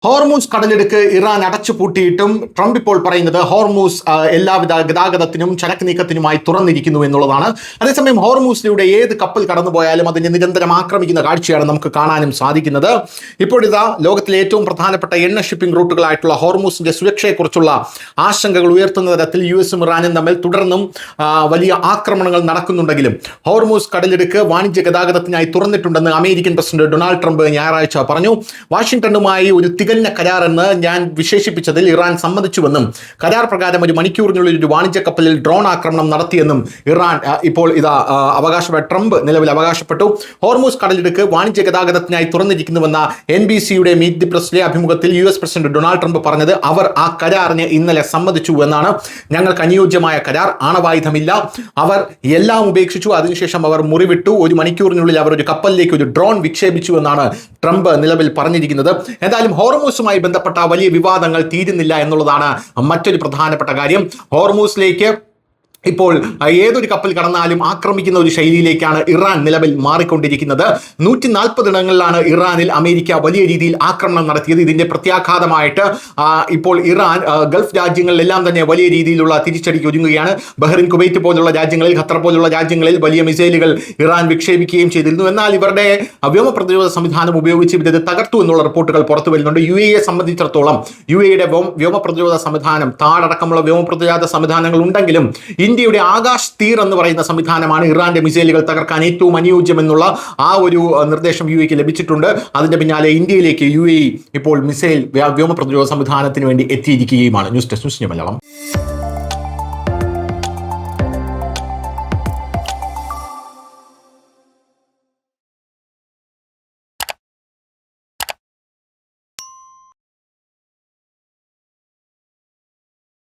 Hormuz കടലിടുക്ക് Iran അടച്ചുപൂട്ടിയിട്ടും Trump ഇപ്പോൾ പറയുന്നത് ഹോർമൂസ് എല്ലാവിധ ഗതാഗതത്തിനും ചരക്ക് നീക്കത്തിനുമായി തുറന്നിരിക്കുന്നു എന്നുള്ളതാണ്. അതേസമയം ഹോർമൂസിലൂടെ ഏത് കപ്പൽ കടന്നുപോയാലും അതിനെ നിരന്തരം ആക്രമിക്കുന്ന കാഴ്ചയാണ് നമുക്ക് കാണാനും സാധിക്കുന്നത്. ഇപ്പോഴിതാ ലോകത്തിലെ ഏറ്റവും പ്രധാനപ്പെട്ട എണ്ണ ഷിപ്പിംഗ് റൂട്ടുകളായിട്ടുള്ള ഹോർമൂസിന്റെ സുരക്ഷയെക്കുറിച്ചുള്ള ആശങ്കകൾ ഉയർത്തുന്ന തരത്തിൽ യുഎസും ഇറാനും തമ്മിൽ തുടർന്നും വലിയ ആക്രമണങ്ങൾ നടക്കുന്നുണ്ടെങ്കിലും ഹോർമൂസ് കടലിടുക്ക് വാണിജ്യ ഗതാഗതത്തിനായി തുറന്നിട്ടുണ്ടെന്ന് അമേരിക്കൻ പ്രസിഡന്റ് ഡൊണാൾഡ് ട്രംപ് ഞായറാഴ്ച പറഞ്ഞു. വാഷിംഗ്ടണുമായി ഒരു കരാർ എന്ന് ഞാൻ വിശേഷിപ്പിച്ചതിൽ ഇറാൻ സമ്മതിച്ചുവെന്നും കരാർ പ്രകാരം ഒരു മണിക്കൂറിനുള്ളിൽ ഒരു വാണിജ്യ കപ്പലിൽ ഡ്രോൺ ആക്രമണം നടത്തിയെന്നും ഇറാൻ ഇപ്പോൾ ട്രംപ് നിലവിൽ അവകാശപ്പെട്ടു. ഹോർമൂസ് കടലിടുക്ക് വാണിജ്യ ഗതാഗതത്തിനായി തുറന്നിരിക്കുന്നുവെന്ന NBCയുടെ മീറ്റ് ദി പ്രസിലെ അഭിമുഖത്തിൽ US പ്രസിഡന്റ് ഡൊണാൾഡ് ട്രംപ് പറഞ്ഞത് അവർ ആ കരാറിന് ഇന്നലെ സമ്മതിച്ചു എന്നാണ്. ഞങ്ങൾക്ക് അനുയോജ്യമായ കരാർ, ആണവായുധമില്ല, അവർ എല്ലാം ഉപേക്ഷിച്ചു, അതിനുശേഷം അവർ മുറിവിട്ടു, ഒരു മണിക്കൂറിനുള്ളിൽ അവർ ഒരു കപ്പലിലേക്ക് ഒരു ഡ്രോൺ വിക്ഷേപിച്ചു എന്നാണ് ട്രംപ് നിലവിൽ പറഞ്ഞിരിക്കുന്നത്. എന്തായാലും ഹോർമൂസുമായി ബന്ധപ്പെട്ട വലിയ വിവാദങ്ങൾ തീരുന്നില്ല എന്നുള്ളതാണ് മറ്റൊരു പ്രധാനപ്പെട്ട കാര്യം. ഹോർമൂസിലേക്ക് ഇപ്പോൾ ഏതൊരു കപ്പൽ കടന്നാലും ആക്രമിക്കുന്ന ഒരു ശൈലിയിലേക്കാണ് ഇറാൻ നിലവിൽ മാറിക്കൊണ്ടിരിക്കുന്നത്. 140 ഇടങ്ങളിലാണ് ഇറാനിൽ അമേരിക്ക വലിയ രീതിയിൽ ആക്രമണം നടത്തിയത്. ഇതിന്റെ പ്രത്യാഘാതമായിട്ട് ഇപ്പോൾ ഇറാൻ ഗൾഫ് രാജ്യങ്ങളിലെല്ലാം തന്നെ വലിയ രീതിയിലുള്ള തിരിച്ചടിക്ക് ഒരുങ്ങുകയാണ്. ബഹ്റിൻ, കുവൈറ്റ് പോലുള്ള രാജ്യങ്ങളിൽ, ഖത്തർ പോലുള്ള രാജ്യങ്ങളിൽ വലിയ മിസൈലുകൾ ഇറാൻ വിക്ഷേപിക്കുകയും ചെയ്തിരുന്നു. എന്നാൽ ഇവരുടെ വ്യോമ പ്രതിരോധ സംവിധാനം ഉപയോഗിച്ച് ഇത് തകർത്തു എന്നുള്ള റിപ്പോർട്ടുകൾ പുറത്തു വരുന്നുണ്ട്. UAE സംബന്ധിച്ചിടത്തോളം UAEയുടെ വ്യോമ പ്രതിരോധ സംവിധാനം, താടടക്കമുള്ള വ്യോമ പ്രതിരോധ സംവിധാനങ്ങൾ ഉണ്ടെങ്കിലും ഇന്ത്യയുടെ ആകാശ് തീർ എന്ന് പറയുന്ന സംവിധാനമാണ് ഇറാന്റെ മിസൈലുകൾ തകർക്കാൻ ഏറ്റവും അനുയോജ്യമെന്നുള്ള ആ ഒരു നിർദ്ദേശം UAEക്ക് ലഭിച്ചിട്ടുണ്ട്. അതിന്റെ പിന്നാലെ ഇന്ത്യയിലേക്ക് UAE ഇപ്പോൾ മിസൈൽ വ്യോമ പ്രതിരോധ സംവിധാനത്തിന് വേണ്ടി എത്തിയിരിക്കുകയുമാണ്. News desk, news Malayalam.